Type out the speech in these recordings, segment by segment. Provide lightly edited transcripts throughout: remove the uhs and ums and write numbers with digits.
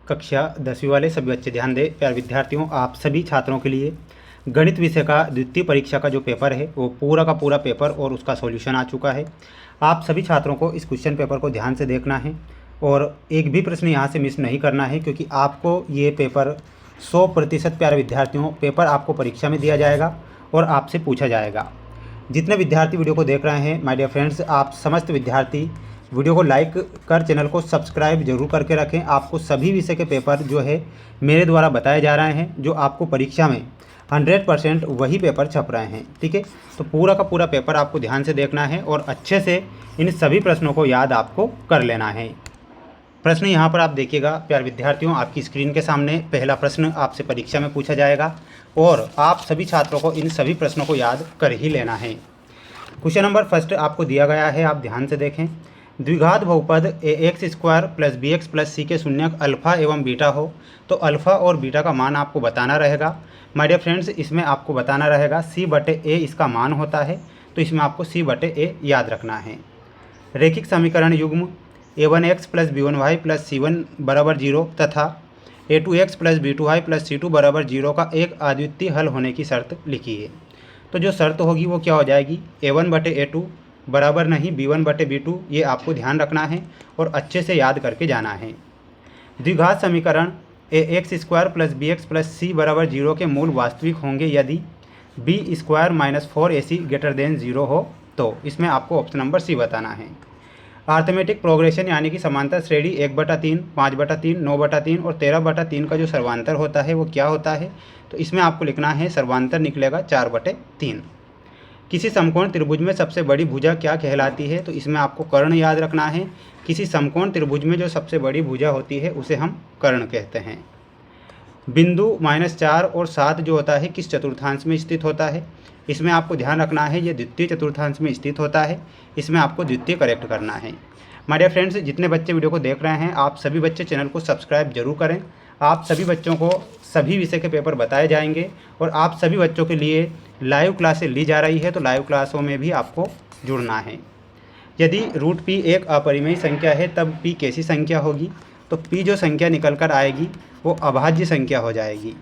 कक्षा 10वीं वाले सभी बच्चे ध्यान दें। प्यारे विद्यार्थियों, आप सभी छात्रों के लिए गणित विषय का द्वितीय परीक्षा का जो पेपर है वो पूरा का पूरा पेपर और उसका सॉल्यूशन आ चुका है। आप सभी छात्रों को इस क्वेश्चन पेपर को ध्यान से देखना है और एक भी प्रश्न यहाँ से मिस नहीं करना है, क्योंकि आपको ये पेपर 100% प्यारे विद्यार्थियों पेपर आपको परीक्षा में दिया जाएगा और आपसे पूछा जाएगा। जितने विद्यार्थी वीडियो को देख रहे हैं माय डियर फ्रेंड्स, आप समस्त विद्यार्थी वीडियो को लाइक कर चैनल को सब्सक्राइब जरूर करके रखें। आपको सभी विषय के पेपर जो है मेरे द्वारा बताए जा रहे हैं, जो आपको परीक्षा में 100% वही पेपर छप रहे हैं। ठीक है, तो पूरा का पूरा पेपर आपको ध्यान से देखना है और अच्छे से इन सभी प्रश्नों को याद आपको कर लेना है। प्रश्न यहाँ पर आप देखिएगा प्यारे विद्यार्थियों, आपकी स्क्रीन के सामने पहला प्रश्न आपसे परीक्षा में पूछा जाएगा और आप सभी छात्रों को इन सभी प्रश्नों को याद कर ही लेना है। क्वेश्चन नंबर फर्स्ट आपको दिया गया है, आप ध्यान से देखें। द्विघात बहुपद ax² + bx + c के शून्यक अल्फ़ा एवं बीटा हो तो अल्फ़ा और बीटा का मान आपको बताना रहेगा। माय डियर फ्रेंड्स, इसमें आपको बताना रहेगा c/a इसका मान होता है, तो इसमें आपको c/a याद रखना है। रैखिक समीकरण युग्म a1x + b1y + c1 = 0 तथा a2x + b2y + c2 = 0 का एक अद्वितीय हल होने की शर्त लिखिए। तो जो शर्त होगी वो क्या हो जाएगी, a1/a2 बराबर नहीं b1/b2, ये आपको ध्यान रखना है और अच्छे से याद करके जाना है। द्विघात समीकरण ax² + bx + c = 0 के मूल वास्तविक होंगे यदि b² - 4ac > 0 हो, तो इसमें आपको ऑप्शन नंबर सी बताना है। आर्थमेटिक प्रोग्रेशन यानी कि समांतर श्रेणी 1/3, 5/3, 9/3 और 13/3 का जो सर्वांतर होता है वो क्या होता है, तो इसमें आपको लिखना है सर्वांतर निकलेगा 4/3। किसी समकोण त्रिभुज में सबसे बड़ी भुजा क्या कहलाती है, तो इसमें आपको कर्ण याद रखना है। किसी समकोण त्रिभुज में जो सबसे बड़ी भुजा होती है उसे हम कर्ण कहते हैं। बिंदु -4 और 7 जो होता है किस चतुर्थांश में स्थित होता है, इसमें आपको ध्यान रखना है ये द्वितीय चतुर्थांश में स्थित होता है, इसमें आपको द्वितीय करेक्ट करना है। माय डियर फ्रेंड्स, जितने बच्चे वीडियो को देख रहे हैं आप सभी बच्चे चैनल को सब्सक्राइब जरूर करें। आप सभी बच्चों को सभी विषय के पेपर बताए जाएंगे और आप सभी बच्चों के लिए लाइव क्लासें ली जा रही है, तो लाइव क्लासों में भी आपको जुड़ना है। यदि √p एक अपरिमेय संख्या है तब p कैसी संख्या होगी, तो p जो संख्या निकल कर आएगी वो अभाज्य संख्या हो जाएगी।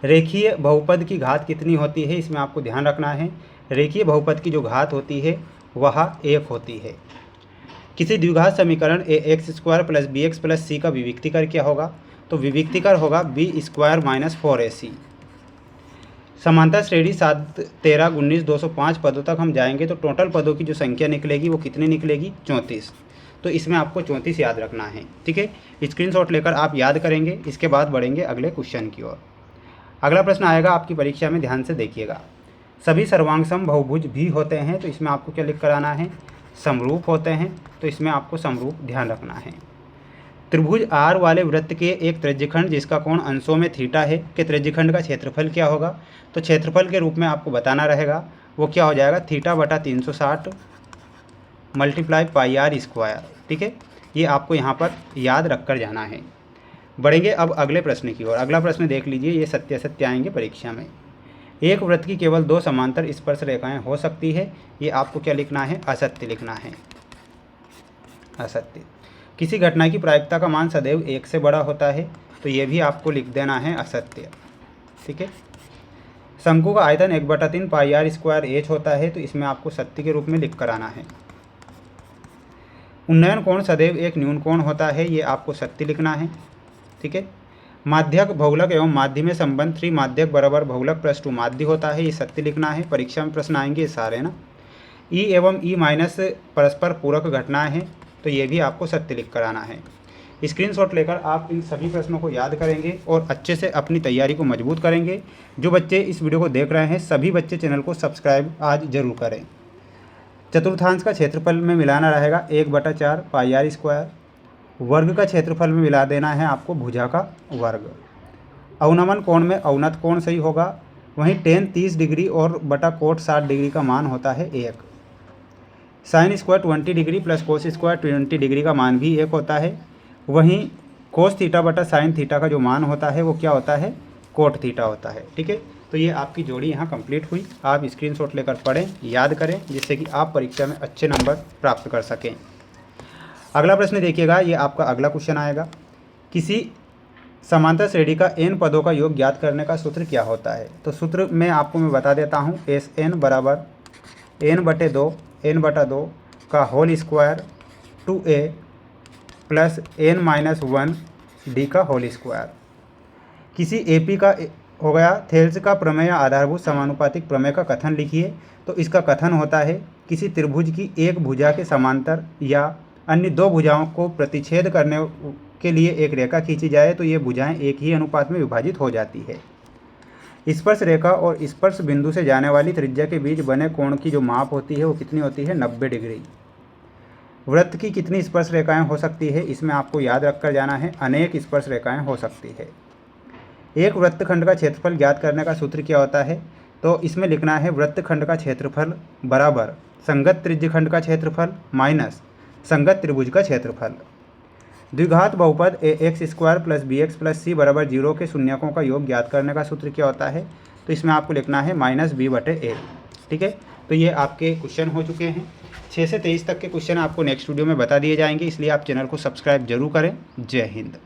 रेखीय बहुपद की घात कितनी होती है, इसमें आपको ध्यान रखना है। रेखीय बहुपद की जो घात होती है वह 1 होती है। किसी द्विघात समीकरण ax² + bx + c का विविक्तिकर क्या होगा, तो विविक्तिकर होगा b² - 4ac। समांतर श्रेणी 7, 13, 19, 205 पदों तक हम जाएंगे तो टोटल पदों की जो संख्या निकलेगी वो कितनी निकलेगी, 34। तो इसमें आपको 34 याद रखना है। ठीक है, स्क्रीनशॉट लेकर आप याद करेंगे, इसके बाद बढ़ेंगे अगले क्वेश्चन की ओर। अगला प्रश्न आएगा आपकी परीक्षा में, ध्यान से देखिएगा। सभी सर्वांगसम बहुभुज भी होते हैं, तो इसमें आपको क्या लिख कर आना है, समरूप होते हैं, तो इसमें आपको समरूप ध्यान रखना है। त्रिभुज R वाले वृत्त के एक त्रिज्यखंड जिसका कोण अंशों में थीटा है के त्रिज्यखंड का क्षेत्रफल क्या होगा, तो क्षेत्रफल के रूप में आपको बताना रहेगा वो क्या हो जाएगा, θ/360 × πr²। ठीक है, ये आपको यहाँ पर याद रख कर जाना है। बढ़ेंगे अब अगले प्रश्न की ओर। अगला प्रश्न देख लीजिए, ये सत्य असत्य आएंगे परीक्षा में। एक वृत्त की केवल 2 समांतर स्पर्श रेखाएं हो सकती है, ये आपको क्या लिखना है, असत्य लिखना है, असत्य। किसी घटना की प्रायिकता का मान सदैव 1 से बड़ा होता है, तो ये भी आपको लिख देना है असत्य। ठीक है, शंकु का आयतन 1/3 πr² h होता है, तो इसमें आपको सत्य के रूप में लिख कर आना है। उन्नयन कोण सदैव एक न्यून कोण होता है, ये आपको सत्य लिखना है। ठीक है, माध्यक बहुलक एवं माध्य में संबंध 3 माध्यक बराबर बहुलक + 2 माध्य होता है, ये सत्य लिखना है। परीक्षा में प्रश्न आएंगे ये सारे ना। ई एवं ई माइनस परस्पर पूरक घटनाएं हैं, तो ये भी आपको सत्य लिख कर आना है। स्क्रीनशॉट लेकर आप इन सभी प्रश्नों को याद करेंगे और अच्छे से अपनी तैयारी को मजबूत करेंगे। जो बच्चे इस वीडियो को देख रहे हैं सभी बच्चे चैनल को सब्सक्राइब आज जरूर करें। चतुर्थांश का क्षेत्रफल में मिलाना रहेगा 1/4 πr²। वर्ग का क्षेत्रफल में मिला देना है आपको भुजा का वर्ग। अवनमन कोण में अवनत कोण सही होगा। वहीं tan 30 डिग्री और बटा कोट 60 डिग्री का मान होता है 1। sin² 20 डिग्री + cos² 20 डिग्री का मान भी 1 होता है। वहीं cos θ/sin θ का जो मान होता है वो क्या होता है, कोट थीटा होता है। ठीक है, तो ये आपकी जोड़ी यहाँ कंप्लीट हुई। आप स्क्रीनशॉट लेकर पढ़ें, याद करें, जिससे कि आप परीक्षा में अच्छे नंबर प्राप्त कर सकें। अगला प्रश्न देखिएगा, ये आपका अगला क्वेश्चन आएगा। किसी समांतर श्रेणी का n पदों का योग ज्ञात करने का सूत्र क्या होता है। तो सूत्र मैं आपको बता देता हूँ। एस एन बराबर n/2 का whole square 2a plus n-1 d का होल स्क्वायर। किसी एपी का हो गया थेल्स का प्रमेय या आधारभूत समानुपातिक प्रमेय का कथन लिखिए। तो इसका कथन होता है किसी त्रिभुज की एक भुजा के समांतर या अन्य दो भुजाओं को प्रतिच्छेद करने के लिए एक रेखा खींची जाए तो ये भुजाएं एक ही अनुपात में विभाजित हो जाती है। स्पर्श रेखा और स्पर्श बिंदु से जाने वाली त्रिज्या के बीच बने कोण की जो माप होती है वो कितनी होती है, 90 डिग्री। वृत्त की कितनी स्पर्श रेखाएं हो सकती है, इसमें आपको याद रखकर जाना है, अनेक स्पर्श रेखाएं हो सकती है। एक वृत्तखंड का क्षेत्रफल ज्ञात करने का सूत्र क्या होता है। तो इसमें लिखना है वृत्तखंड का क्षेत्रफल बराबर संगत त्रिज्यखंड का क्षेत्रफल माइनस संगत त्रिभुज का क्षेत्रफल। द्विघात बहुपद ax² + bx + c बराबर 0 के शून्यकों का योग ज्ञात करने का सूत्र क्या होता है। तो इसमें आपको लिखना है -b/a। ठीक है, तो ये आपके क्वेश्चन हो चुके हैं। 6 से 23 तक के क्वेश्चन आपको नेक्स्ट वीडियो में बता दिए जाएंगे, इसलिए आप चैनल को सब्सक्राइब जरूर करें। जय हिंद।